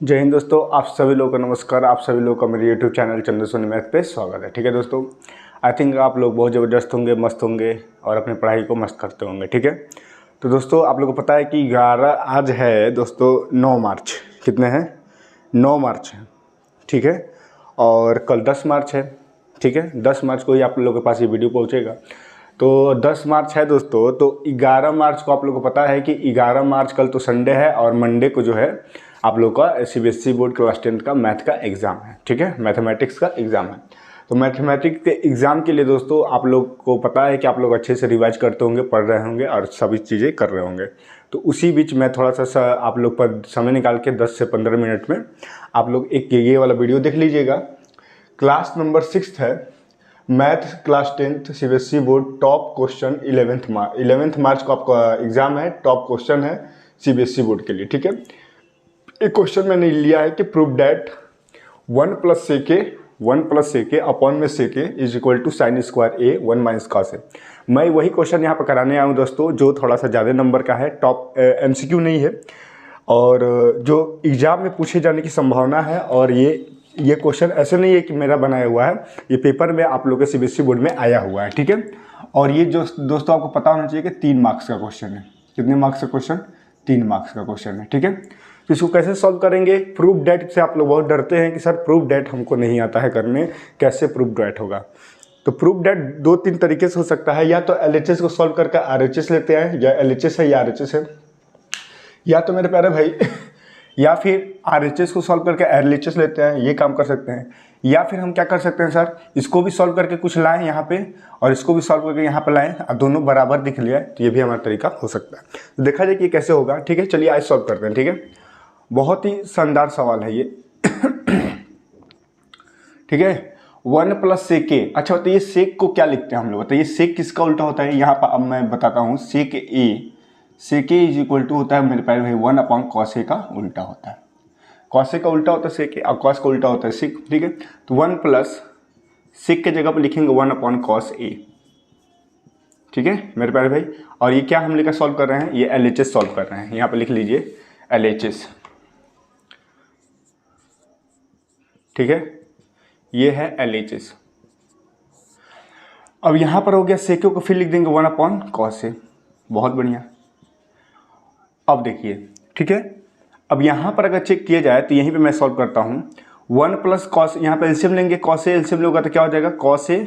जय हिंद दोस्तों, आप सभी लोगों का नमस्कार। आप सभी लोगों का मेरे यूट्यूब चैनल चंदन सोनी मैथ पे स्वागत है। ठीक है दोस्तों, आई थिंक आप लोग बहुत ज़बरदस्त होंगे, मस्त होंगे और अपनी पढ़ाई को मस्त करते होंगे। ठीक है, तो दोस्तों आप लोगों को पता है कि 11 आज है दोस्तों 9 मार्च। कितने हैं? 9 मार्च है। ठीक है, और कल 10 मार्च है। ठीक है, 10 मार्च को ही आप लोगों के पास ये वीडियो पहुँचेगा। तो 10 मार्च है दोस्तों, तो 11 मार्च को आप लोगों को पता है कि 11 मार्च कल तो संडे है और मंडे को जो है आप लोग का सीबीएसई बोर्ड क्लास 10 का मैथ का एग्ज़ाम है। ठीक है, मैथमेटिक्स का एग्ज़ाम है। तो मैथमेटिक्स के एग्ज़ाम के लिए दोस्तों आप लोग को पता है कि आप लोग अच्छे से रिवाइज करते होंगे, पढ़ रहे होंगे और सभी चीज़ें कर रहे होंगे। तो उसी बीच मैं थोड़ा सा आप लोग पर समय निकाल के 10 से 15 मिनट में आप लोग एक ये वाला वीडियो देख लीजिएगा। क्लास नंबर 6 है, math class 10th CBSE board top question 11 मार्च को आपका एग्ज़ाम है। टॉप क्वेश्चन है सीबीएसई बोर्ड के लिए। ठीक है, एक क्वेश्चन मैंने लिया है कि प्रूव डैट 1 + सेके अपॉन में sec A is equal to sine square A 1 minus cos A. मैं वही क्वेश्चन यहाँ पर कराने आया हूँ दोस्तों, जो थोड़ा सा ज़्यादा नंबर का है, टॉप एमसीक्यू नहीं है और जो एग्ज़ाम में पूछे जाने की संभावना है। और ये क्वेश्चन ऐसे नहीं है कि मेरा बनाया हुआ है, ये पेपर में आप लोग के सीबीएसई बोर्ड में आया हुआ है। ठीक है, और ये जो दोस्तों आपको पता होना चाहिए कि 3 मार्क्स का क्वेश्चन है। कितने मार्क्स का क्वेश्चन? 3 मार्क्स का क्वेश्चन है। ठीक है, तो इसको कैसे सॉल्व करेंगे? प्रूफ डेट से आप लोग बहुत डरते हैं कि सर प्रूफ डेट हमको नहीं आता है करने, कैसे प्रूफ डेट होगा? तो प्रूफ डेट 2-3 तरीके से हो सकता है। या तो एलएचएस को सॉल्व करके आरएचएस लेते हैं, या एलएचएस है या आरएचएस है, या तो मेरे प्यारे भाई या फिर आरएचएस को सॉल्व करके एलएचएस लेते हैं, ये काम कर सकते हैं। या फिर हम क्या कर सकते हैं सर, इसको भी सॉल्व करके कुछ लाएं यहाँ पे और इसको भी सॉल्व करके यहाँ पे लाएं और दोनों बराबर दिख लिया, तो ये भी हमारा तरीका हो सकता है। तो देखा जाए कि कैसे होगा। ठीक है, चलिए आज सॉल्व करते हैं। ठीक है, बहुत ही शानदार सवाल है ये। ठीक है, 1 + सेके। अच्छा बताइए सेक को क्या लिखते हैं हम लोग? बताइए सेक किसका उल्टा होता है? यहाँ पर अब मैं बताता हूँ। सेके इज इक्वल टू होता है मेरे प्यारे भाई 1 अपॉन कॉस ए का उल्टा होता है। कॉस ए का उल्टा होता है सेके और कॉस का उल्टा होता है सेक। ठीक है, तो 1 प्लस सेक के जगह पर लिखेंगे 1 अपॉन कॉस ए। ठीक है मेरे प्यारे भाई, और ये क्या हम लेकर सॉल्व कर रहे हैं? ये एलएचएस सॉल्व कर रहे हैं। यहाँ पर लिख लीजिए एलएचएस। ठीक है, ये है एलएचएस। अब यहाँ पर हो गया सेके को, फिर लिख देंगे 1 अपॉन कॉस ए। बहुत बढ़िया। अब देखिए, ठीक है, अब यहाँ पर अगर चेक किया जाए तो यहीं पे मैं सॉल्व करता हूँ। 1 प्लस कॉस, यहाँ पे एलसीएम लेंगे, कॉस ए एलसीएम लोगे तो क्या हो जाएगा? कॉस ए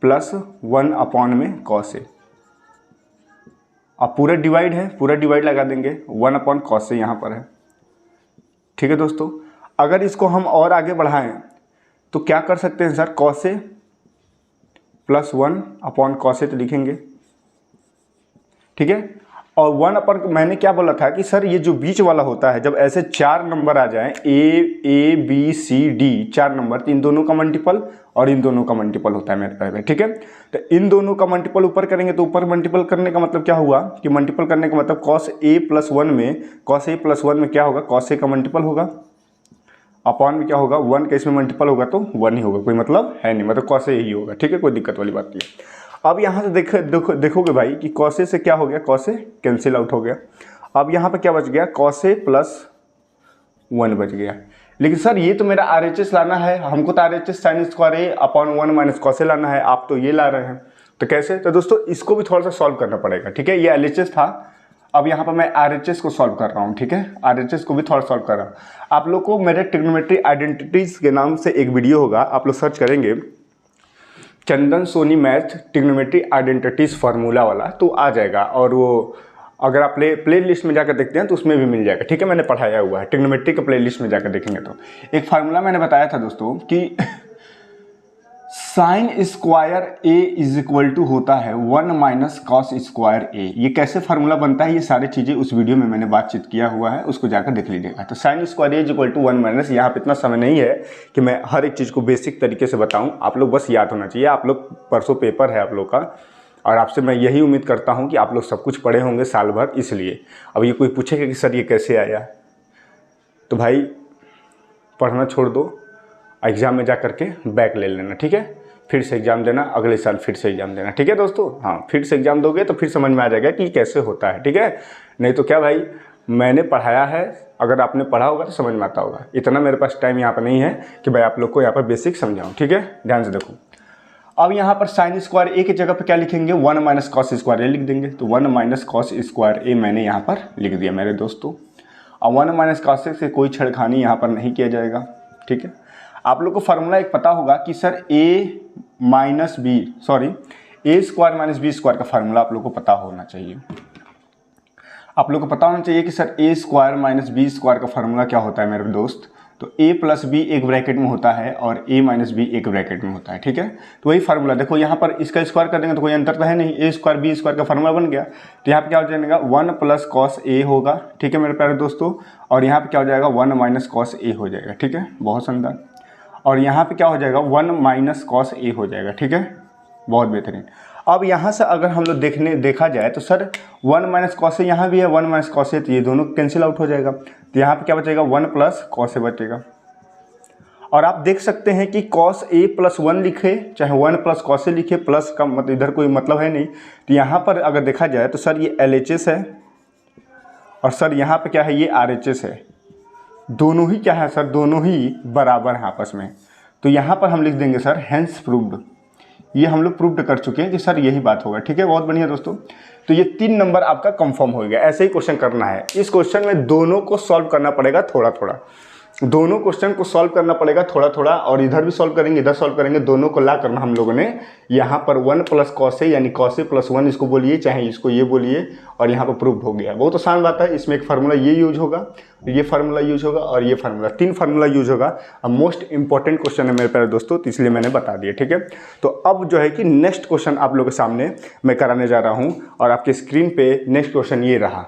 प्लस 1 अपॉन में कॉस ए। अब पूरा डिवाइड है, पूरा डिवाइड लगा देंगे, 1 अपॉन कॉस ए यहाँ पर है। ठीक है दोस्तों, अगर इसको हम और आगे बढ़ाएं तो क्या कर सकते हैं sir? Cos A plus 1 upon cos A तो लिखेंगे। ठीक है, और 1 अपॉन, मैंने क्या बोला था कि सर ये जो बीच वाला होता है, जब ऐसे 4 नंबर आ जाएं, A B C D 4 number, तो इन दोनों का मल्टीपल और इन दोनों का मल्टीपल होता है मेरे पास। ठीक है, तो इन दोनों का मल्टीपल ऊपर करेंगे तो ऊपर मल्टीपल करने का मतलब क्या हुआ कि मल्टीपल करने का मतलब cos a + 1 में, cos a + 1 में क्या होगा? cos a का मल्टीपल होगा, अपॉन में क्या होगा? 1 का इसमें मल्टीपल होगा तो 1 ही होगा, कोई मतलब है नहीं, मतलब cos a ही होगा। ठीक है, कोई दिक्कत वाली बात नहीं है। अब यहाँ से देखोगे भाई कि cos a से क्या हो गया? cos a कैंसिल आउट हो गया। अब यहाँ पे क्या बच गया? cos a + 1 बच गया। लेकिन सर ये तो मेरा आरएचएस लाना है, हमको तो आरएचएस साइन स्क्वायर ए अपॉन 1 माइनस कॉस ए लाना है, आप तो ये ला रहे हैं, तो कैसे? तो दोस्तों इसको भी थोड़ा सा सॉल्व करना पड़ेगा। ठीक है, ये एलएचएस था, अब यहाँ पर मैं आरएचएस को सॉल्व कर रहा हूँ। ठीक है, आरएचएस को भी थोड़ा सॉल्व कर रहा हूँ। आप लोग को मेरे ट्रिग्नोमेट्री आइडेंटिटीज के नाम से एक वीडियो होगा, आप लोग सर्च करेंगे Chandan Soni math trigonometry identities formula वाला, तो आ जाएगा। और वो अगर आप प्ले लिस्ट में जाकर देखते हैं तो उसमें भी मिल जाएगा। ठीक है, मैंने पढ़ाया हुआ है, ट्रिग्नोमेट्री के प्ले लिस्ट में जाकर देखेंगे तो एक फार्मूला मैंने बताया था दोस्तों कि sine square A is equal to होता है 1 माइनस कॉस स्क्वायर ए। ये कैसे फार्मूला बनता है, ये सारी चीज़ें उस वीडियो में मैंने बातचीत किया हुआ है, उसको जाकर देख लीजिएगा। तो sine square A is equal to 1 minus, यहाँ पे इतना समय नहीं है कि मैं हर एक चीज़ को बेसिक तरीके से बताऊँ, आप लोग बस याद होना चाहिए। आप लोग परसों पेपर है आप लोग का, और आपसे मैं यही उम्मीद करता हूँ कि आप लोग सब कुछ पढ़े होंगे साल भर, इसलिए अब ये कोई पूछेगा कि सर ये कैसे आया, तो भाई पढ़ना छोड़ दो, एग्ज़ाम में जा करके बैक ले लेना। ठीक है, फिर से एग्ज़ाम देना, अगले साल फिर से एग्ज़ाम देना। ठीक है दोस्तों, हाँ फिर से एग्ज़ाम दोगे तो फिर समझ में आ जाएगा कि कैसे होता है। ठीक है, नहीं तो क्या भाई, मैंने पढ़ाया है अगर आपने पढ़ा होगा तो समझ में आता होगा। इतना मेरे पास टाइम यहाँ पर नहीं है कि भाई आप लोग को यहाँ पर बेसिक समझाऊँ, ठीक है, ध्यान से देखो। अब यहाँ पर साइन स्क्वायर ए की जगह पे क्या लिखेंगे, 1 माइनस कॉस स्क्वायर ए लिख देंगे। तो 1 माइनस कॉस स्क्वायर ए मैंने यहाँ पर लिख दिया मेरे दोस्तों। अब 1 माइनस कॉस से कोई छेड़खानी यहाँ पर नहीं किया जाएगा, ठीक है। आप लोग को फार्मूला एक पता होगा कि सर ए स्क्वायर माइनस बी स्क्वायर का फार्मूला आप लोग को पता होना चाहिए। आप लोग को पता होना चाहिए कि सर ए स्क्वायर माइनस बी स्क्वायर का फार्मूला क्या होता है मेरे दोस्त। तो a प्लस बी एक ब्रैकेट में होता है और a माइनस बी एक ब्रैकेट में होता है, ठीक है। तो वही फार्मूला देखो, यहाँ पर इसका स्क्वायर कर देंगे तो कोई अंतर तो है नहीं, a स्क्वायर बी स्क्वायर का फार्मूला बन गया। तो यहाँ पे क्या हो जाएगा, 1 प्लस कॉस ए होगा, ठीक है मेरे प्यारे दोस्तों। और यहाँ पे क्या हो जाएगा, 1 माइनस कॉस ए हो जाएगा, ठीक है, बहुत शानदार। और यहाँ पे क्या हो जाएगा, 1 माइनस कॉस ए हो जाएगा, ठीक है, बहुत बेहतरीन। अब यहाँ से अगर हम लोग देखा जाए तो सर 1 माइनस कॉस ए यहाँ भी है, 1 माइनस कॉस ए, तो ये दोनों कैंसिल आउट हो जाएगा। तो यहाँ पे क्या बचेगा, 1 प्लस कॉस ए बचेगा। और आप देख सकते हैं कि कॉस ए प्लस 1 लिखे चाहे 1 प्लस कॉस ए लिखे, प्लस का मतलब इधर कोई मतलब है नहीं। तो यहाँ पर अगर देखा जाए तो सर ये LHS है और सर यहाँ पे क्या है, ये RHS है। दोनों ही क्या है सर, दोनों ही बराबर हैं आपस में। तो यहाँ पर हम लिख देंगे सर हेंस प्रूव्ड। ये हम लोग प्रूव्ड कर चुके हैं कि सर यही बात होगा, ठीक है, बहुत बढ़िया दोस्तों। तो ये 3 नंबर आपका कंफर्म हो गया। ऐसे ही क्वेश्चन करना है। इस क्वेश्चन में दोनों को सॉल्व करना पड़ेगा थोड़ा थोड़ा, दोनों क्वेश्चन को सॉल्व करना पड़ेगा थोड़ा थोड़ा, और इधर भी सॉल्व करेंगे इधर सॉल्व करेंगे, दोनों को ला करना हम लोगों ने यहाँ पर 1 प्लस कॉस ए यानी कॉस ए प्लस 1 इसको बोलिए चाहे इसको ये बोलिए, और यहाँ पर प्रूव हो गया। बहुत आसान बात है। इसमें एक फार्मूला ये यूज होगा, ये फार्मूला यूज होगा और ये फार्मूला, 3 फार्मूला यूज होगा। अब मोस्ट इंपॉर्टेंट क्वेश्चन है मेरे प्यारे दोस्तों, तो इसलिए मैंने बता दिया, ठीक है। तो अब जो है कि नेक्स्ट क्वेश्चन आप लोगों के सामने मैं कराने जा रहा हूँ और आपके स्क्रीन पे नेक्स्ट क्वेश्चन ये रहा।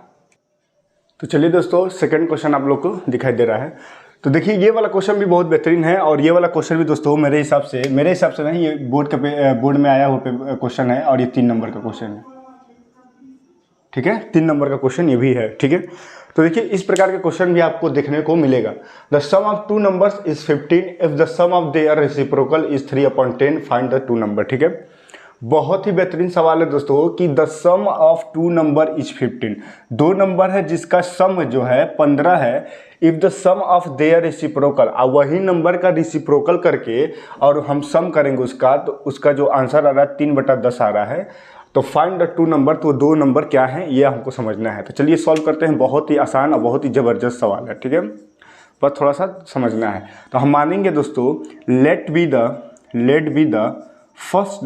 तो चलिए दोस्तों, सेकंड क्वेश्चन आप लोग को दिखाई दे रहा है। तो देखिए ये वाला क्वेश्चन भी बहुत बेहतरीन है और ये वाला क्वेश्चन भी दोस्तों मेरे हिसाब से नहीं, ये बोर्ड में आया हुआ क्वेश्चन है और ये 3 नंबर का क्वेश्चन है, ठीक है, 3 नंबर का क्वेश्चन ये भी है, ठीक है। तो देखिए इस प्रकार के क्वेश्चन भी आपको देखने को मिलेगा। The sum of 2 numbers is 15 if the sum of their reciprocal is 3/10 find the 2 number, ठीक है। बहुत ही बेहतरीन सवाल है दोस्तों कि the sum of 2 number is 15। 2 number है जिसका सम जो है 15 है। If the sum of their reciprocal, अब वही नंबर का रेसिप्रोकल करके और हम सम करेंगे उसका, तो उसका जो आंसर आ रहा है 3/10 आ रहा है। तो फाइंड द 2 नंबर, तो 2 नंबर क्या है ये हमको समझना है। तो चलिए सॉल्व करते हैं। बहुत ही आसान और बहुत ही ज़बरदस्त सवाल है, ठीक है, बस थोड़ा सा समझना है। तो हम मानेंगे दोस्तों let be the first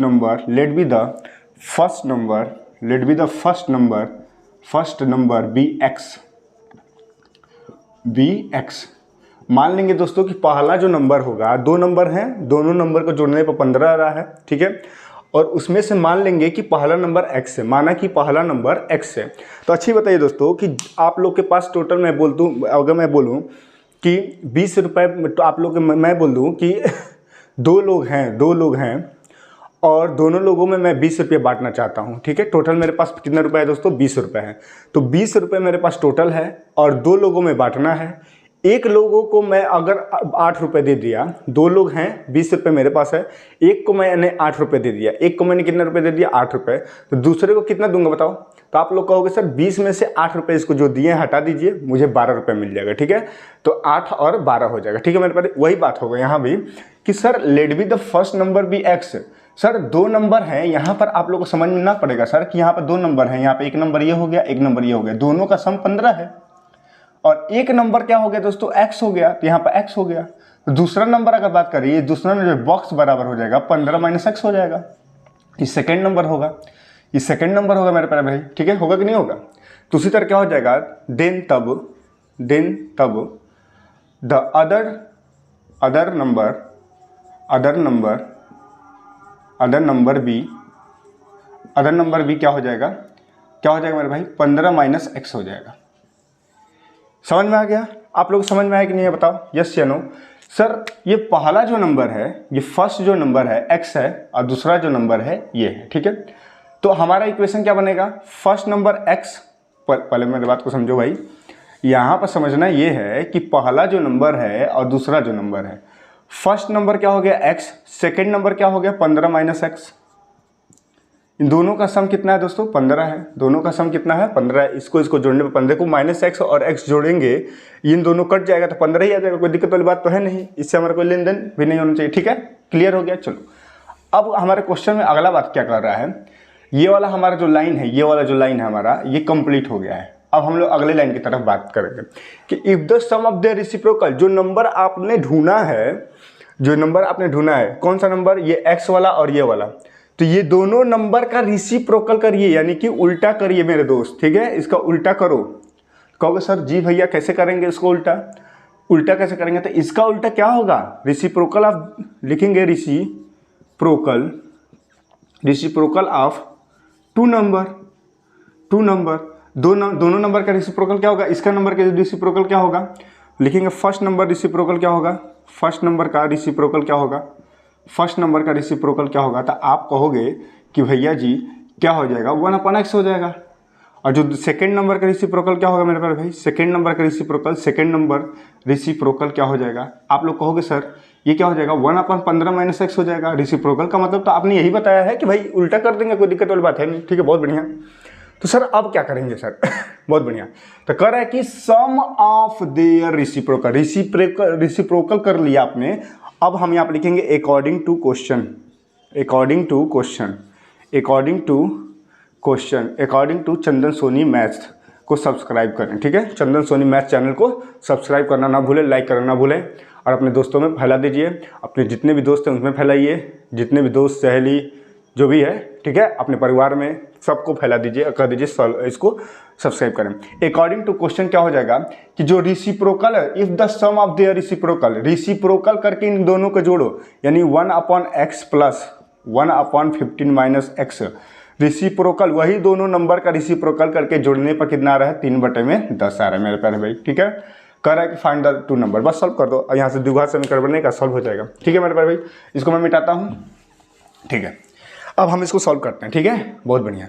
number be x. मान लेंगे दोस्तों कि पहला जो नंबर होगा, 2 नंबर हैं, दोनों नंबर को जोड़ने पर 15 आ रहा है, ठीक है। और उसमें से मान लेंगे कि पहला नंबर x है, माना कि पहला नंबर x है। तो अच्छी बताइए दोस्तों कि आप लोग के पास टोटल अगर मैं बोलूँ कि 20 रुपये, तो आप लोग मैं बोल दूँ कि 2 लोग हैं और दोनों लोगों में मैं 20 रुपये बांटना चाहता हूँ, ठीक है। टोटल मेरे पास कितना रुपये है दोस्तों, 20 रुपये है। तो 20 रुपये मेरे पास टोटल है और 2 लोगों में बांटना है। एक लोगों को मैं अगर 8 रुपये दे दिया, 2 लोग हैं, 20 रुपये मेरे पास है, एक को मैंने 8 रुपये दे दिया, एक को मैंने कितने रुपये दे दिया, 8 रुपये। तो दूसरे को कितना दूंगा बताओ। तो आप लोग कहोगे सर 20 में से 8 रुपये इसको जो दिए हटा दीजिए, मुझे 12 रुपये मिल जाएगा, ठीक है। तो 8 और 12 हो जाएगा, ठीक है। मेरे पास वही बात होगा यहाँ भी कि sir let be the first number be x. Sir 2 number हैं, यहाँ पर आप लोग को समझना पड़ेगा सर कि यहाँ पर 2 नंबर हैं, यहाँ पे एक नंबर ये हो गया, एक नंबर ये हो गया, दोनों का सम 15 है। और एक नंबर क्या हो गया दोस्तों, x हो गया, तो यहाँ पर x हो गया। तो दूसरा नंबर अगर बात करिए, दूसरा नंबर बॉक्स बराबर हो जाएगा 15 माइनस x हो जाएगा। ये सेकेंड नंबर होगा, मेरे प्यारे भाई, ठीक है, होगा कि नहीं होगा। तो उसी तरह क्या हो जाएगा, देन तब द अदर नंबर बी क्या हो जाएगा मेरे भाई, 15 माइनस x हो जाएगा। समझ में आ गया? आप लोग समझ में आया कि नहीं है बताओ, यस या नो। सर ये पहला जो नंबर है, ये फर्स्ट जो नंबर है x है और दूसरा जो नंबर है ये है, ठीक है। तो हमारा इक्वेशन क्या बनेगा, फर्स्ट नंबर x, पहले मेरी बात को समझो भाई, यहाँ पर समझना ये है कि पहला जो नंबर है और दूसरा जो नंबर है, फर्स्ट नंबर क्या हो गया x, सेकेंड नंबर क्या हो गया 15 माइनस x। इन दोनों का सम कितना है दोस्तों, 15 है। दोनों का सम कितना है, 15 है। इसको जोड़ने पर 15 को माइनस एक्स और एक्स जोड़ेंगे, इन दोनों कट जाएगा तो 15 ही आ जाएगा। कोई दिक्कत वाली बात तो है नहीं, इससे हमारा कोई लेन देन भी नहीं होना चाहिए। ठीक है, क्लियर हो गया। चलो अब हमारे क्वेश्चन में अगला बात क्या कर रहा है, ये वाला हमारा जो लाइन है, ये वाला जो लाइन है हमारा, ये कंप्लीट हो गया है। अब हम लोग अगले लाइन की तरफ बात करेंगे कि if the sum of the reciprocal, जो नंबर आपने ढूंढा है, जो नंबर आपने ढूंढा है, कौन सा नंबर, ये एक्स वाला और ये वाला, तो ये दोनों नंबर का रेसिप्रोकल करिए, यानी कि उल्टा करिए मेरे दोस्त। ठीक है, इसका उल्टा करो। कहोगे सर जी भैया कैसे करेंगे इसको उल्टा, उल्टा कैसे करेंगे, तो इसका उल्टा क्या होगा, रेसिप्रोकल आप लिखेंगे, रेसिप्रोकल ऑफ टू नंबर, दोनों नंबर का रेसिप्रोकल क्या होगा, इसका नंबर का रेसिप्रोकल क्या होगा, लिखेंगे फर्स्ट नंबर रेसिप्रोकल क्या होगा, फर्स्ट नंबर का रेसिप्रोकल क्या होगा, फर्स्ट नंबर का रेसिप्रोकल क्या होगा, तो आप कहोगे कि भैया जी क्या हो जाएगा, 1/x हो जाएगा। और जो सेकेंड नंबर का रेसिप्रोकल क्या होगा मेरे पास भाई, सेकेंड नंबर का रेसिप्रोकल क्या हो जाएगा, आप लोग कहोगे सर ये क्या हो जाएगा, 1/15 - x हो जाएगा। रेसिप्रोकल का मतलब तो आपने यही बताया है कि भाई उल्टा कर देंगे, कोई दिक्कत वाली बात है नहीं। ठीक है, बहुत बढ़िया। तो सर अब क्या करेंगे सर बहुत बढ़िया। तो कर रहा है कि सम ऑफ देयर रेसिप्रोकल कर लिया आपने। अब हम यहाँ पर लिखेंगे according to Chandan Soni maths को सब्सक्राइब करें। ठीक है, चंदन सोनी मैथ्स चैनल को सब्सक्राइब करना ना भूलें, लाइक करना ना भूलें, और अपने दोस्तों में फैला दीजिए। अपने जितने भी दोस्त हैं उसमें फैलाइए, जितने भी दोस्त सहेली जो भी है, ठीक है, अपने परिवार में सबको फैला दीजिए, कर दीजिए, इसको सब्सक्राइब करें। अकॉर्डिंग टू क्वेश्चन क्या हो जाएगा कि जो रेसिप्रोकल है, if the sum of their reciprocal करके इन दोनों को जोड़ो, यानी 1/x प्लस 1/15 - x, रेसिप्रोकल वही दोनों नंबर का रेसिप्रोकल करके जोड़ने पर कितना आ रहा है, 3/10 आ रहा है मेरे प्यारे भाई। ठीक है, कह रहा है कि फाइंड द टू नंबर, बस सॉल्व कर दो और यहाँ से द्विघात समीकरण बनने का सॉल्व हो जाएगा। ठीक है मेरे प्यारे भाई, इसको मैं मिटाता हूँ। ठीक है, अब हम इसको सॉल्व करते हैं। ठीक है, बहुत बढ़िया।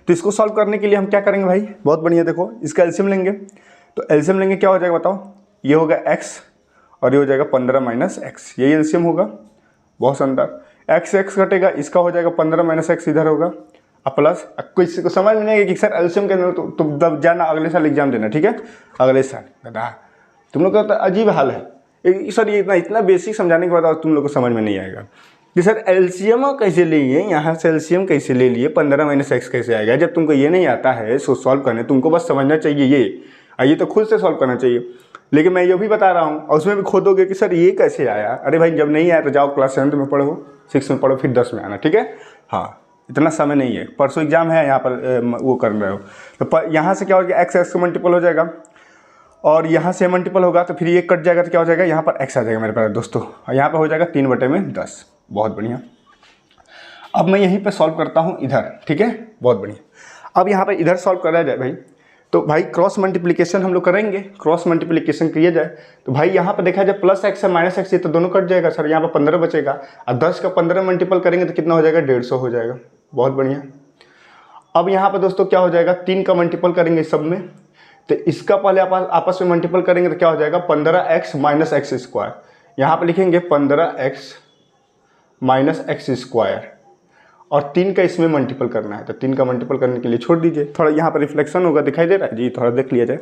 तो इसको सॉल्व करने के लिए हम क्या करेंगे भाई, बहुत बढ़िया, देखो इसका एलसीएम लेंगे। तो एलसीएम लेंगे, क्या हो जाएगा बताओ, ये होगा x और ये हो जाएगा 15 - x, यही एलसीएम होगा। बहुत शानदार, x कटेगा, इसका हो जाएगा 15 - x इधर होगा, अब प्लस किसी को समझ में नहीं है कि सर एलसीएम के तो तब जाना अगले साल एग्जाम देना। ठीक है, अगले साल दादा तुम लोग का तो अजीब हाल है सर, ये इतना बेसिक समझाने के बाद तुम लोग को समझ में नहीं आएगा कि सर एलसीएम कैसे लिए, यहाँ से एलसीएम कैसे ले लिए, 15 - x कैसे आएगा। जब तुमको ये नहीं आता है सॉल्व करने, तुमको बस समझना चाहिए ये तो खुद से सॉल्व करना चाहिए। लेकिन मैं ये भी बता रहा हूँ और उसमें भी खोदोगे कि सर ये कैसे आया। अरे भाई जब नहीं आया तो जाओ क्लास 7 में पढ़ो, 6 में पढ़ो, फिर 10 में आना। ठीक है, हाँ इतना समय नहीं है, परसों एग्जाम है, यहाँ पर वो कर रहे हो। तो यहाँ से क्या हो गया, x मल्टीपल हो जाएगा और यहाँ से मल्टीपल होगा तो फिर ये कट जाएगा तो क्या हो जाएगा, यहाँ पर x आ जाएगा मेरे पास दोस्तों, और यहाँ पर हो जाएगा 3/10। बहुत बढ़िया। अब मैं यहीं पे सॉल्व करता हूँ इधर। ठीक है, बहुत बढ़िया। अब यहाँ पे इधर सॉल्व करा जाए भाई, तो भाई क्रॉस मल्टीप्लिकेशन हम लोग करेंगे। क्रॉस मल्टीप्लिकेशन किया जाए तो भाई यहाँ पे देखा जाए +x है -x, ये तो दोनों कट जाएगा सर, यहाँ पर 15 बचेगा और 10 का 15 मल्टीपल करेंगे तो कितना हो जाएगा, 150 हो जाएगा। बहुत बढ़िया। अब यहाँ पर दोस्तों क्या हो जाएगा, 3 का मल्टीपल करेंगे सब में, तो इसका पहले आपस में मल्टीपल करेंगे तो क्या हो जाएगा, 15x - x²। यहाँ पर लिखेंगे 15x - x², और 3 का इसमें मल्टीपल करना है, तो 3 का मल्टीपल करने के लिए छोड़ दीजिए। थोड़ा यहाँ पर रिफ्लेक्शन होगा, दिखाई दे रहा है जी, थोड़ा देख लिया जाए।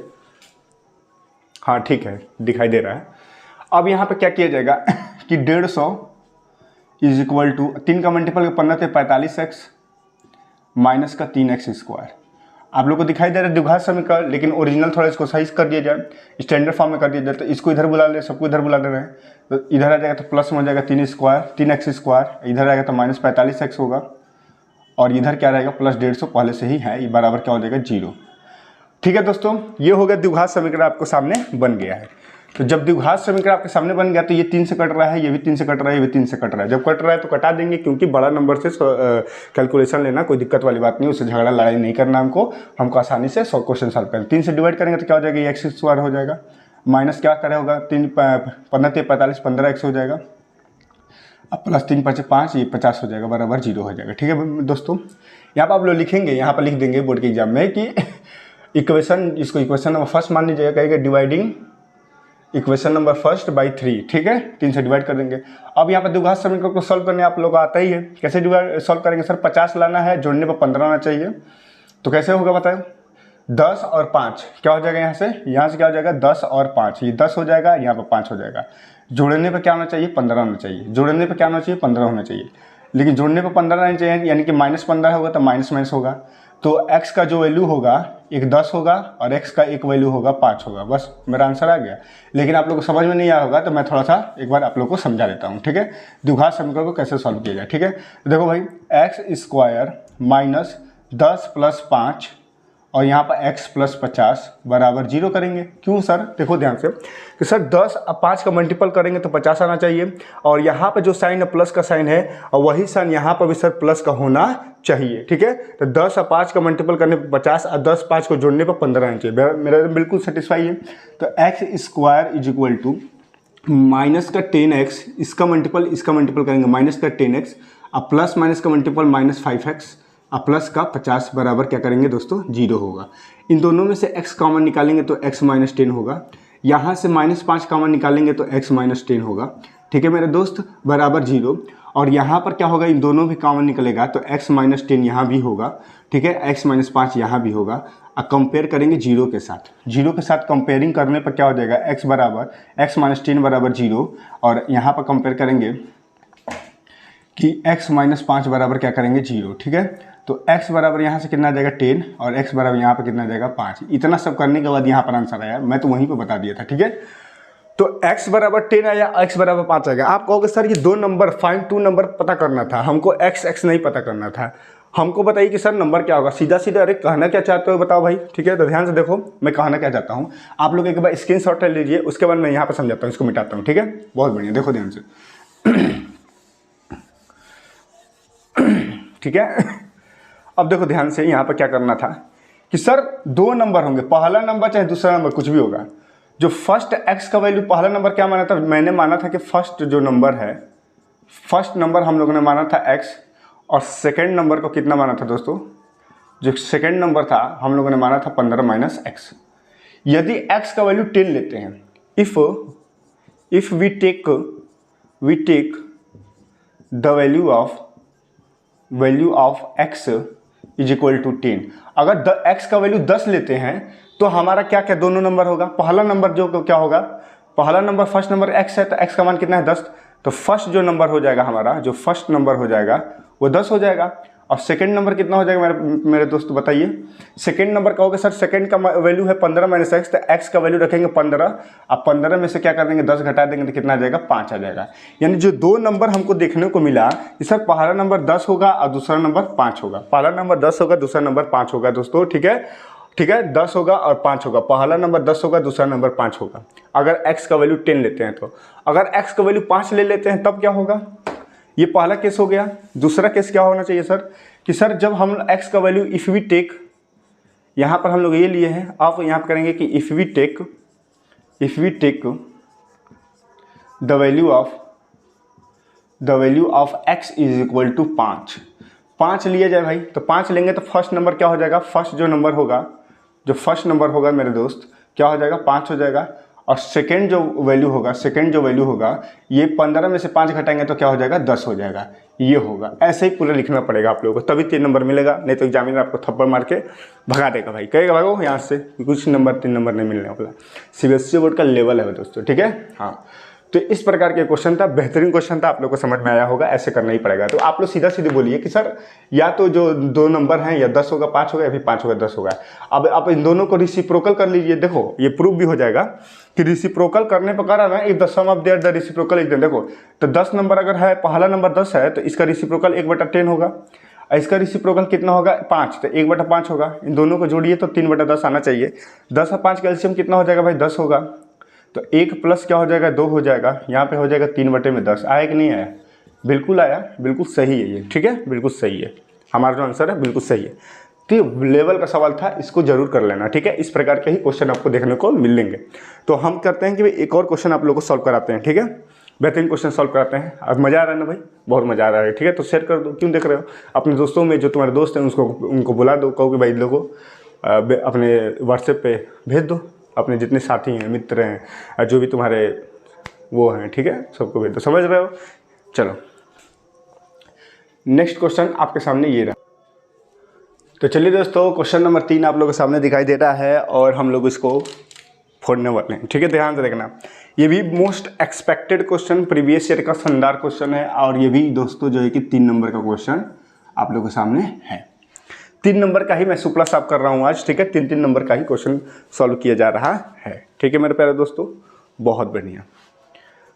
हाँ ठीक है, दिखाई दे रहा है। अब यहाँ पर क्या किया जाएगा कि 150 = 3 का मल्टीपल 15 × 45x माइनस का 3x²। आप लोग को दिखाई दे रहा है द्विघात समीकरण, लेकिन ओरिजिनल थोड़ा इसको सही कर दिया जाए, स्टैंडर्ड फॉर्म में कर दिया जाए। तो इसको इधर बुला ले, सबको इधर बुला दे रहे हैं, तो इधर आ जाएगा तो प्लस में हो जाएगा 3x², इधर आएगा तो -45x होगा, और इधर क्या रहेगा +150 पहले से ही है, ये बराबर क्या हो जाएगा 0। ठीक है दोस्तों, ये हो गया द्विघात समीकरण आपको सामने बन गया है। तो जब द्विघात समीकरण आपके सामने बन गया तो ये 3 से कट रहा है, ये भी 3 से कट रहा है, ये भी 3 से कट रहा है। जब कट रहा है तो कटा देंगे, क्योंकि बड़ा नंबर से कैलकुलेशन लेना कोई दिक्कत वाली बात नहीं, उससे झगड़ा लड़ाई नहीं करना हमको आसानी से क्वेश्चन सॉल्व करें। 3 से डिवाइड करेंगे तो क्या हो जाएगा, ये x² हो जाएगा, माइनस क्या करे होगा 15 × 45 15x हो जाएगा, अब प्लस 3 × 5 5, ये 50 हो जाएगा, बराबर 0 हो जाएगा। ठीक है दोस्तों, यहाँ पर आप लोग लिखेंगे, यहाँ पर लिख देंगे बोर्ड के एग्जाम में कि इक्वेशन, इसको इक्वेशन नंबर फर्स्ट मान लीजिएगा, कहेगा dividing equation number first by 3, ठीक है, 3 से डिवाइड कर देंगे। अब यहाँ पर द्विघात समीकरण को सॉल्व करने आप लोग को आता ही है, कैसे सॉल्व करेंगे सर? 50 लाना है, जोड़ने पर 15 आना चाहिए, तो कैसे होगा बताएं? 10 और 5 क्या हो जाएगा यहाँ से क्या हो जाएगा? 10 और 5, ये 10 हो जाएगा, यहाँ पर 5 हो जाएगा। जोड़ने पर क्या होना चाहिए? 15 होना चाहिए। जोड़ने पर क्या होना चाहिए? 15 होना चाहिए, लेकिन जोड़ने पर 15 आना चाहिए, यानी कि -15 होगा तो माइनस होगा। तो x का जो वैल्यू होगा एक 10 होगा और x का एक वैल्यू होगा 5 होगा। बस मेरा आंसर आ गया। लेकिन आप लोग को समझ में नहीं आया होगा तो मैं थोड़ा सा एक बार आप लोग को समझा देता हूँ, ठीक है, द्विघात समीकरण को कैसे सॉल्व किया जाए, ठीक है। तो देखो भाई, x² माइनस 10 + 5 और यहाँ पर x + 50 बराबर 0 करेंगे। क्यों सर? देखो ध्यान से कि सर 10 और 5 का मल्टीपल करेंगे तो 50 आना चाहिए, और यहाँ पर जो साइन है प्लस का साइन है, और वही साइन यहाँ पर भी सर प्लस का होना चाहिए, ठीक है। तो 10 और 5 का मल्टीपल करने पर 50 और 10 5 को जोड़ने पर 15 आना चाहिए। मेरा बिल्कुल सेटिस्फाई है। तो x² माइनस का 10x, इसका मल्टीपल करेंगे माइनस का 10x, और प्लस माइनस का मल्टीपल -5x, और प्लस का 50 बराबर क्या करेंगे दोस्तों? 0 होगा। इन दोनों में से x कॉमन निकालेंगे तो x - 10 होगा। यहाँ से -5 कॉमन निकालेंगे तो x - 10 होगा, ठीक है मेरे दोस्त, बराबर 0। और यहाँ पर क्या होगा? इन दोनों भी कॉमन निकलेगा तो x - 10 यहाँ भी होगा, ठीक है, x - 5 यहाँ भी होगा। अब कंपेयर करेंगे 0 के साथ कंपेयरिंग करने पर क्या हो जाएगा? x - 10 बराबर 0, और यहाँ पर कंपेयर करेंगे कि x - 5 बराबर क्या करेंगे? 0, ठीक है। तो x बराबर यहाँ से कितना आ जाएगा? 10, और x बराबर यहाँ पर कितना आ जाएगा? 5। इतना सब करने के बाद यहाँ पर आंसर आया, मैं तो वहीं पे बता दिया था, ठीक है। तो x बराबर 10 आया, x बराबर 5 आ गया। आप कहोगे सर ये 2 नंबर फाइंड 2 नंबर पता करना था, हमको x नहीं पता करना था। हमको बताइए कि सर नंबर क्या होगा? सीधा अरे कहना क्या चाहते हो बताओ भाई, ठीक है। तो ध्यान से देखो मैं कहना क्या चाहता हूँ, आप लोग एक बार स्क्रीनशॉट ले लीजिए, उसके बाद मैं यहाँ पर समझाता हूँ, इसको मिटाता हूँ, ठीक है। बहुत बढ़िया, देखो ध्यान से, ठीक है। अब देखो ध्यान से, यहाँ पर क्या करना था कि सर 2 नंबर होंगे, पहला नंबर चाहे दूसरा नंबर कुछ भी होगा। जो फर्स्ट x का वैल्यू, पहला नंबर क्या माना था? मैंने माना था कि फर्स्ट जो नंबर है, फर्स्ट नंबर हम लोगों ने माना था x, और सेकेंड नंबर को कितना माना था दोस्तों? जो सेकेंड नंबर था हम लोगों ने माना था 15 - x। यदि x का वैल्यू 10 लेते हैं, if we take the value of x = 10, अगर x का वैल्यू 10 लेते हैं तो हमारा क्या क्या दोनों नंबर होगा? पहला नंबर जो क्या होगा? पहला नंबर फर्स्ट नंबर x है, तो x का मान कितना है? 10। तो फर्स्ट जो नंबर हो जाएगा हमारा, जो फर्स्ट नंबर हो जाएगा वो 10 हो जाएगा। और सेकंड नंबर कितना हो जाएगा मेरे दोस्त बताइए? सेकंड नंबर कहोगे सर सेकंड का वैल्यू है 15 - x, तो x का वैल्यू रखेंगे 15, अब 15 में से क्या कर देंगे? 10 घटा देंगे तो कितना आ जाएगा? 5 आ जाएगा। यानी जो 2 नंबर हमको देखने को मिला कि सर पहला नंबर 10 होगा और दूसरा नंबर 5 होगा। पहला नंबर 10 होगा, दूसरा नंबर 5 होगा दोस्तों, ठीक है, ठीक है। 10 होगा और 5 होगा, पहला नंबर 10 होगा, दूसरा नंबर 5 होगा, अगर x का वैल्यू 10 लेते हैं तो। अगर x का वैल्यू 5 ले लेते हैं तब क्या होगा? ये पहला केस हो गया। दूसरा केस क्या होना चाहिए सर? कि सर जब हम x का वैल्यू इफ़ वी टेक, यहाँ पर हम लोग ये लिए हैं, आप यहाँ पर करेंगे कि if we take the value of x = 5 लिया जाए भाई, तो 5 लेंगे तो फर्स्ट नंबर क्या हो जाएगा? फर्स्ट जो फर्स्ट नंबर होगा मेरे दोस्त क्या हो जाएगा? 5 हो जाएगा। और सेकंड जो वैल्यू होगा ये 15 में से 5 घटाएंगे तो क्या हो जाएगा? 10 हो जाएगा। ये होगा, ऐसे ही पूरा लिखना पड़ेगा आप लोगों को, तभी 3 नंबर मिलेगा, नहीं तो एग्जामिनर आपको थप्पड़ मार के भगा देगा भाई, कहेगा भागो यहाँ से, कुछ नंबर 3 नंबर नहीं मिलने वाला। CBSE बोर्ड का लेवल है दोस्तों, ठीक है। हाँ, तो इस प्रकार के क्वेश्चन था, बेहतरीन क्वेश्चन था, आप लोग को समझ में आया होगा, ऐसे करना ही पड़ेगा। तो आप लोग सीधा सीधे बोलिए कि सर या तो जो 2 नंबर हैं या 10 होगा 5 होगा, या फिर 5 होगा 10 होगा। अब आप इन दोनों को रेसिप्रोकल कर लीजिए, देखो ये प्रूफ भी हो जाएगा कि रेसिप्रोकल करने पर करा ना, if the sum of their the reciprocal is, देखो तो 10 नंबर अगर है, पहला नंबर 10 है तो इसका रेसिप्रोकल 1/10 होगा, इसका रेसिप्रोकल कितना होगा? 5, तो 1/5 होगा। इन दोनों को जोड़िए तो 3/10 आना चाहिए। 10 और 5 का एलसीएम कितना हो जाएगा भाई? 10 होगा, तो 1 प्लस क्या हो जाएगा? 2 हो जाएगा, यहाँ पे हो जाएगा 3/10। आया कि नहीं आया? बिल्कुल आया, बिल्कुल सही है ये, ठीक है, बिल्कुल सही है, हमारा जो आंसर है बिल्कुल सही है। तो ये लेवल का सवाल था, इसको जरूर कर लेना, ठीक है। इस प्रकार के ही क्वेश्चन आपको देखने को मिलेंगे। तो हम करते हैं कि भाई एक और क्वेश्चन आप लोगों को सॉल्व कराते हैं, ठीक है, बेहतरीन क्वेश्चन सॉल्व कराते हैं। अब मज़ा आ रहा है ना भाई? बहुत मज़ा आ रहा है, ठीक है। तो शेयर कर दो, क्यों देख रहे हो? अपने दोस्तों में जो तुम्हारे दोस्त हैं उनको बुला दो, कहो कि भाई लोगों अपने व्हाट्सएप पे भेज दो, अपने जितने साथी हैं, मित्र हैं, जो भी तुम्हारे वो हैं, ठीक है, सबको भेज दो। समझ रहे हो? चलो नेक्स्ट क्वेश्चन आपके सामने ये रहा। तो चलिए दोस्तों, क्वेश्चन नंबर 3 आप लोगों के सामने दिखाई दे रहा है और हम लोग इसको फोड़ने वाले हैं, ठीक है। ध्यान से देखना, ये भी most expected question, previous year का शानदार क्वेश्चन है और ये भी दोस्तों जो है कि 3 नंबर का क्वेश्चन आप लोगों के सामने है। 3 नंबर का ही मैं सुपला साफ कर रहा हूँ आज, ठीक है। 3 नंबर का ही क्वेश्चन सॉल्व किया जा रहा है, ठीक है मेरे प्यारे दोस्तों। बहुत बढ़िया।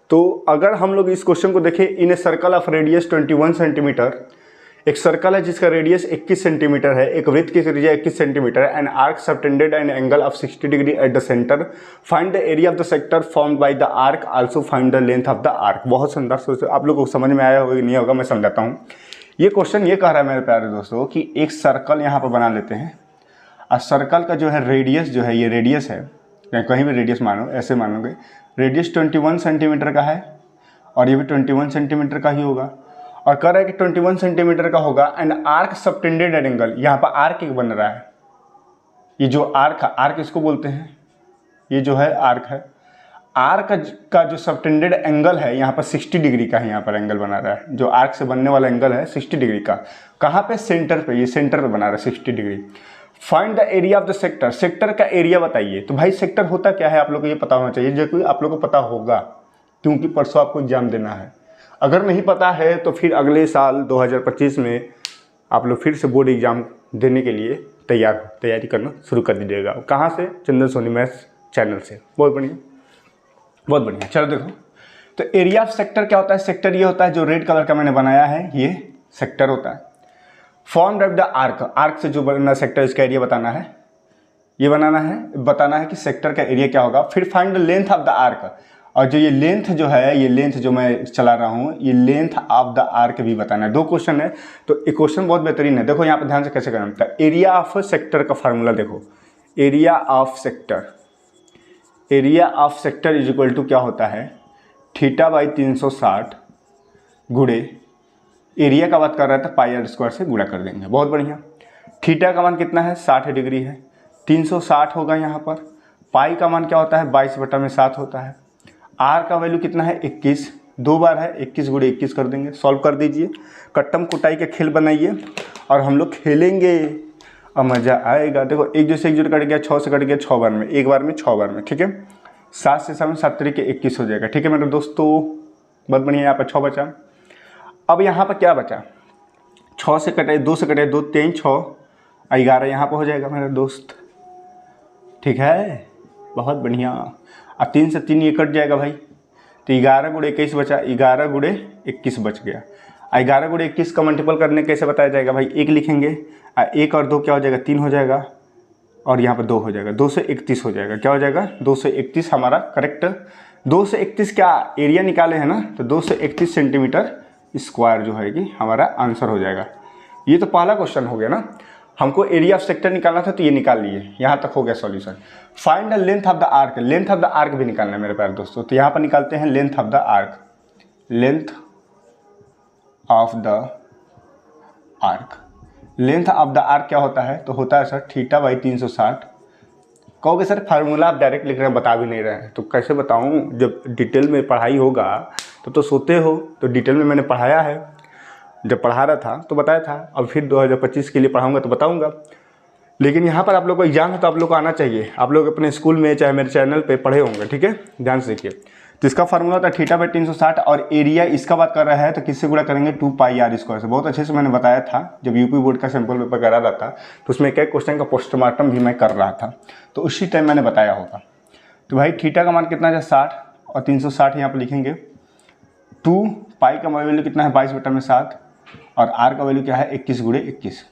तो अगर हम लोग इस क्वेश्चन को देखें, in a circle of radius 21 centimeter, एक सर्कल है जिसका रेडियस 21 सेंटीमीटर है, एक वृत्त की त्रिज्या 21 centimetre, an arc subtended an angle of 60 degree at the centre, find the area of the sector formed by the arc, also find the length of the arc. बहुत सुंदर सोचो, आप लोगों को समझ में आया होगा नहीं होगा, मैं समझाता हूँ। ये क्वेश्चन ये कह रहा है मेरे प्यारे दोस्तों कि एक सर्कल यहाँ पर बना लेते हैं और सर्कल का जो है रेडियस जो है, ये रेडियस है, कहीं भी रेडियस मानो, ऐसे मानोगे, रेडियस 21 सेंटीमीटर का है और ये भी 21 सेंटीमीटर का ही होगा और कह रहा है कि 21 सेंटीमीटर का होगा and arc subtended at angle, यहाँ पर आर्क एक बन रहा है। ये जो आर्क है, आर्क इसको बोलते हैं, ये जो है आर्क है। आर्क का जो सबटेंडेड एंगल है यहाँ पर 60 डिग्री का है, यहाँ पर एंगल बना रहा है। जो आर्क से बनने वाला एंगल है 60 डिग्री का, कहाँ पे? सेंटर पे, ये सेंटर पे बना रहा है 60 degree. Find the area of the sector, sector का एरिया बताइए। तो भाई सेक्टर होता क्या है आप लोग को ये पता होना चाहिए, जो कि आप लोग को पता होगा क्योंकि परसों आपको एग्जाम देना है। अगर नहीं पता है तो फिर अगले साल 2025 में आप लोग फिर से बोर्ड एग्जाम देने के लिए तैयारी करना शुरू कर दीजिएगा। कहाँ से? चंदन सोनी मैथ्स चैनल से। बहुत बढ़िया, बहुत बढ़िया। चलो देखो, तो एरिया ऑफ सेक्टर क्या होता है? सेक्टर ये होता है जो रेड कलर का मैंने बनाया है, ये सेक्टर होता है। Form of the arc, arc से जो बनना सेक्टर, इसका एरिया बताना है, ये बताना है कि सेक्टर का एरिया क्या होगा। फिर find the length of the arc, और जो ये लेंथ जो है, ये लेंथ जो मैं चला रहा हूँ, ये लेंथ ऑफ द आर्क भी बताना है। 2 क्वेश्चन है, तो एक क्वेश्चन बहुत बेहतरीन है। देखो यहाँ पे ध्यान से कैसे करना है। एरिया ऑफ सेक्टर का फार्मूला देखो, area of sector, area of sector is equal to क्या होता है? θ/360 गुणे एरिया का बात कर रहा था, πr² से गुणा कर देंगे। बहुत बढ़िया। थीटा का मान कितना है? 60 डिग्री है, 360 होगा यहाँ पर। पाई का मान क्या होता है? 22/7 होता है। आर का वैल्यू कितना है? 21, 2 बार है, 21 गुणे 21 कर देंगे। सॉल्व कर दीजिए, कट्टम कुटाई के खेल बनाइए और हम लोग खेलेंगे और मज़ा आएगा। देखो, एक जो से एक जो कट गया, 6 से कट गया 6 बार में, एक बार में 6 बार में, ठीक है। 7 से 7 7 तरीके 21 हो जाएगा, ठीक है मेरे दोस्तों। बहुत बढ़िया, यहाँ पर 6 बचा। अब यहाँ पर क्या बचा? 6 से कटे 2 से कटे 2, 3 6 11 यहाँ पर हो जाएगा मेरे दोस्त, ठीक है। बहुत बढ़िया। और 3 से 3 ये कट जाएगा भाई, तो 11 गुणे 21 बचा, 11 गुणे 21 बच गया। 11 गुणे 21 का मल्टीपल करने कैसे बताया जाएगा भाई? 1 लिखेंगे, 1 और 2 क्या हो जाएगा? 3 हो जाएगा और यहाँ पर 2 हो जाएगा, 2 से 31 हो जाएगा। क्या हो जाएगा? 2 से 31 हमारा करेक्ट। 2 से 31 क्या एरिया निकाले हैं ना, तो 2 से 31 सेंटीमीटर स्क्वायर जो है कि हमारा आंसर हो जाएगा। ये तो पहला क्वेश्चन हो गया ना। हमको एरिया ऑफ सेक्टर निकालना था तो ये निकाल लिए, यहाँ तक हो गया solution. Find the length of the arc, length of the arc भी निकालना है मेरे प्यारे दोस्तों। तो यहाँ पर निकालते हैं length of the arc, length of the arc. Length of the arc क्या होता है? तो होता है सर θ/360। कहोगे सर फार्मूला आप डायरेक्ट लिख रहे हैं, बता भी नहीं रहे हैं, तो कैसे बताऊँ? जब डिटेल में पढ़ाई होगा तो सोते हो, तो डिटेल में मैंने पढ़ाया है, जब पढ़ा रहा था तो बताया था। अब फिर 2025 के लिए पढ़ाऊंगा तो बताऊंगा। लेकिन यहाँ पर आप लोग को एग्जाम है तो आप लोग को आना चाहिए। आप लोग अपने स्कूल में चाहे मेरे चैनल पे पढ़े होंगे, ठीक है। ध्यान से देखिए, तो इसका फार्मूला होता है θ/360 और एरिया इसका बात कर रहा है तो किससे गुणा करेंगे? 2πr² से। बहुत अच्छे से मैंने बताया था जब यूपी बोर्ड का सैंपल पेपर करा रहा था, तो उसमें एक क्वेश्चन का पोस्टमार्टम भी मैं कर रहा था, तो उसी टाइम मैंने बताया होगा। तो भाई थीटा का मान कितना है? 60 और 360 यहाँ पर लिखेंगे। 2 पाई का वैल्यू कितना है? 22/7 और आर का वैल्यू क्या है? 21 गुणे 21।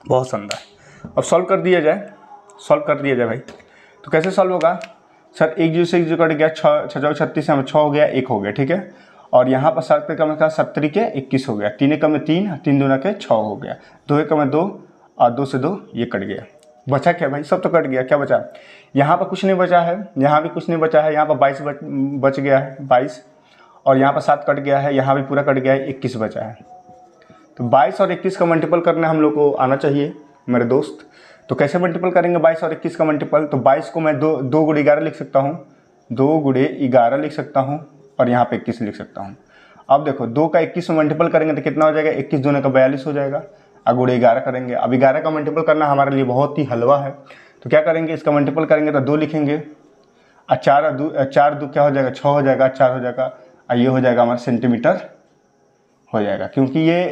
बहुत शानदार। अब सॉल्व कर दिया जाए, भाई। तो कैसे सॉल्व होगा सर? एक जो से एक जो कट गया, 6 6 36 में 6 हो गया, 1 हो गया, ठीक है। और यहाँ पर 7 पे कम का 70 के 21 हो गया, 3 एकम में 3, 3 दूना के 6 हो गया, 2 एकम में 2 और 2 से 2 ये कट गया। बचा क्या भाई? सब तो कट गया, क्या बचा? यहाँ पर कुछ नहीं बचा है, यहाँ भी कुछ नहीं बचा है, यहाँ पर 22 बच गया है, 22, और यहाँ पर 7 कट गया है, यहाँ भी पूरा कट गया है, 21 बचा है। तो 22 और 21 का मल्टीपल करने हम लोग को आना चाहिए मेरे दोस्त। तो कैसे मल्टीपल करेंगे 22 और 21 का मल्टीपल? तो 22 को मैं 2 गुणे 11 लिख सकता हूँ, 2 गुणे 11 लिख सकता हूँ और यहाँ पे 21 लिख सकता हूँ। अब देखो 2 का 21 में मल्टीपल करेंगे तो कितना हो जाएगा? 21 दूने का 42 हो जाएगा। अब गुणे 11 करेंगे। अब 11 का मल्टीपल करना हमारे लिए बहुत ही हलवा है, तो क्या करेंगे, इसका मल्टीपल करेंगे तो 2 लिखेंगे और 4 दो क्या हो जाएगा? 6 हो जाएगा, 4 हो जाएगा और ये हो जाएगा हमारा सेंटीमीटर हो जाएगा, क्योंकि ये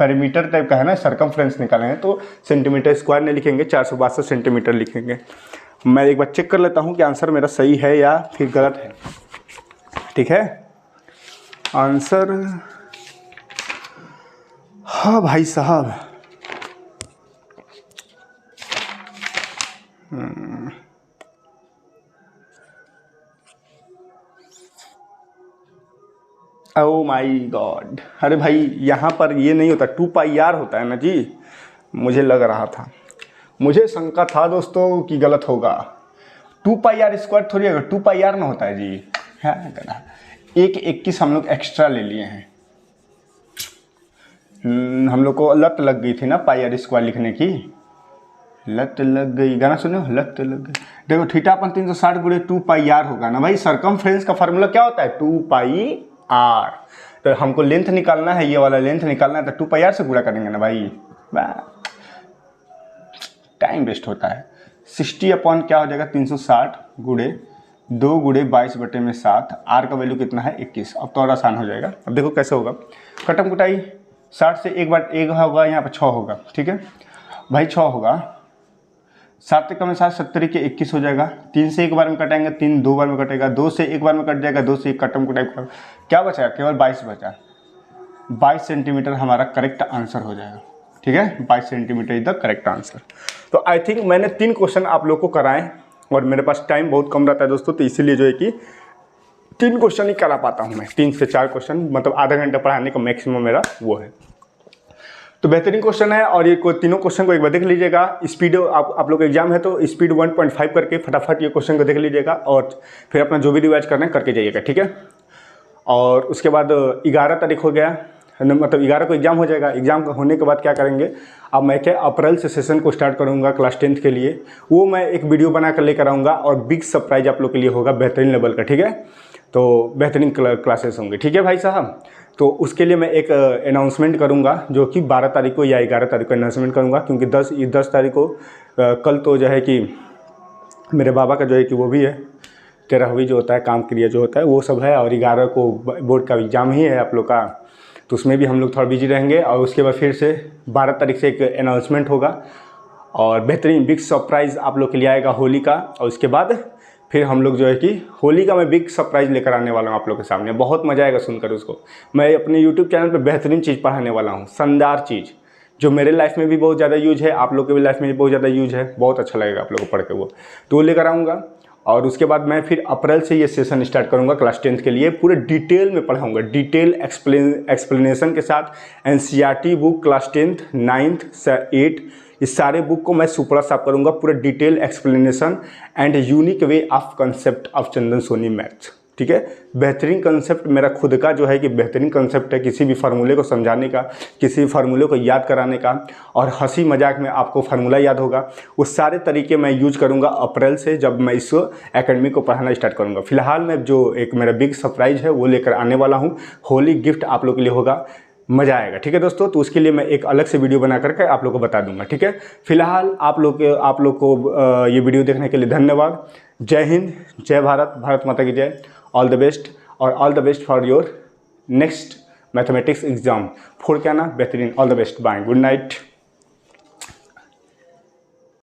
पेरीमीटर टाइप का है ना, सरकमफ्रेंस निकालेंगे तो सेंटीमीटर स्क्वायर नहीं लिखेंगे, 462 सेंटीमीटर लिखेंगे। मैं एक बार चेक कर लेता हूँ कि आंसर मेरा सही है या फिर गलत है। ठीक है, आंसर, हाँ भाई साहब, ओ माई गॉड, अरे भाई यहाँ पर ये नहीं होता, 2πr होता है ना जी। मुझे लग रहा था, मुझे शंका था दोस्तों कि गलत होगा। 2πr स्क्वायर थोड़ी होगा, 2πr ना होता है जी। है ना, 1 हम लोग एक्स्ट्रा ले लिए हैं। हम लोग को लत लग गई थी ना πr स्क्वायर लिखने की, लत लग गई, गाना सुनो, लत लग गई। देखो थीटा अपन 360 गुणे 2πr होगा ना भाई। सरकमफ्रेंस का फार्मूला क्या होता है? 2πr। तो हमको लेंथ निकालना है, ये वाला लेंथ निकालना है, तो 2πr से गुणा करेंगे ना भाई। टाइम वेस्ट होता है। 60 अपॉन क्या हो जाएगा? 360 गुणे 2 गुणे 22/7। आर का वैल्यू कितना है? 21। अब तो और आसान हो जाएगा। अब देखो कैसे होगा, कटम कुटाई 60 से एक बार 1 होगा, यहाँ पर 6 होगा। ठीक है भाई, 6 होगा, 7 से कम है 7, 70 के 21 हो जाएगा। 3 से एक बार में कटाएंगे, 3 2 बार में कटेगा, 2 से एक बार में कट जाएगा, 2 से एक कटम कुटाई, क्या बचा? केवल 22 बचा। 22 सेंटीमीटर हमारा करेक्ट आंसर हो जाएगा। ठीक है, 22 centimetre is the correct answer. तो आई थिंक मैंने 3 क्वेश्चन आप लोग को कराएं और मेरे पास टाइम बहुत कम रहता है दोस्तों, तो इसीलिए जो है कि 3 क्वेश्चन ही करा पाता हूं मैं। 3 से 4 क्वेश्चन, मतलब आधा घंटा पढ़ाने का मैक्सिमम मेरा वो है। तो बेहतरीन क्वेश्चन है और ये तीनों क्वेश्चन को एक बार देख लीजिएगा। स्पीड आप लोग एग्जाम है तो स्पीड 1.5 करके फटाफट ये क्वेश्चन को देख लीजिएगा और फिर अपना जो भी रिवाइज करना है करके जाइएगा। ठीक है, और उसके बाद 11 तारीख हो गया, मतलब 11 को एग्ज़ाम हो जाएगा। एग्ज़ाम होने के बाद क्या करेंगे, अब मैं क्या अप्रैल से सेशन को स्टार्ट करूँगा क्लास 10th के लिए। वो मैं एक वीडियो बना कर लेकर आऊँगा और बिग सरप्राइज आप लोग के लिए होगा बेहतरीन लेवल का। ठीक है, तो बेहतरीन क्लासेस होंगे। ठीक है भाई साहब, तो उसके लिए मैं एक अनाउंसमेंट करूंगा जो कि 12 तारीख को या 11 तारीख को अनाउंसमेंट करूंगा, क्योंकि 10 तारीख को कल तो जो है कि मेरे बाबा का जो है कि वो भी है 13वीं जो होता है, काम क्रिया जो होता है वो सब है, और 11 को बोर्ड का एग्ज़ाम ही है आप लोग का, तो उसमें भी हम लोग थोड़ा बिजी रहेंगे। और उसके बाद फिर से 12 तारीख से एक अनाउंसमेंट होगा और बेहतरीन बिग सरप्राइज़ आप लोग के लिए आएगा होली का। और उसके बाद फिर हम लोग जो है कि होली का मैं बिग सरप्राइज़ लेकर आने वाला हूँ आप लोग के सामने। बहुत मज़ा आएगा सुनकर उसको। मैं अपने यूट्यूब चैनल पे बेहतरीन चीज़ पढ़ाने वाला हूँ, शानदार चीज़ जो मेरे लाइफ में भी बहुत ज़्यादा यूज है, आप लोग के भी लाइफ में भी बहुत ज़्यादा यूज है। बहुत अच्छा लगेगा आप लोग को पढ़ के वो, तो वो लेकर आऊँगा। और उसके बाद मैं फिर अप्रैल से ये सेशन स्टार्ट करूँगा क्लास 10th के लिए। पूरे डिटेल में पढ़ाऊँगा, डिटेल एक्सप्लेनेशन के साथ। NCERT book class 10th 9th से 8 इस सारे बुक को मैं सुपड़ा साफ करूँगा, पूरा detail explanation and unique way of concept of Chandan Soni maths. ठीक है, बेहतरीन कंसेप्ट मेरा खुद का जो है कि बेहतरीन कंसेप्ट है किसी भी फार्मूले को समझाने का, किसी भी फार्मूले को याद कराने का, और हंसी मजाक में आपको फार्मूला याद होगा। वो सारे तरीके मैं यूज करूँगा अप्रैल से, जब मैं इस एकेडमी को पढ़ाना स्टार्ट करूँगा। फिलहाल मैं जो एक मेरा बिग सरप्राइज़ है वो लेकर आने वाला हूँ। होली गिफ्ट आप लोग के लिए होगा, मज़ा आएगा। ठीक है दोस्तों, तो उसके लिए मैं एक अलग से वीडियो बना करके आप लोग को बता दूंगा। ठीक है, फिलहाल आप लोग को ये वीडियो देखने के लिए धन्यवाद। जय हिंद, जय भारत, भारत माता की जय। ऑल द बेस्ट, और all the best for your next mathematics exam. 4 क्या ना, बेहतरीन। All the best, bye, good night.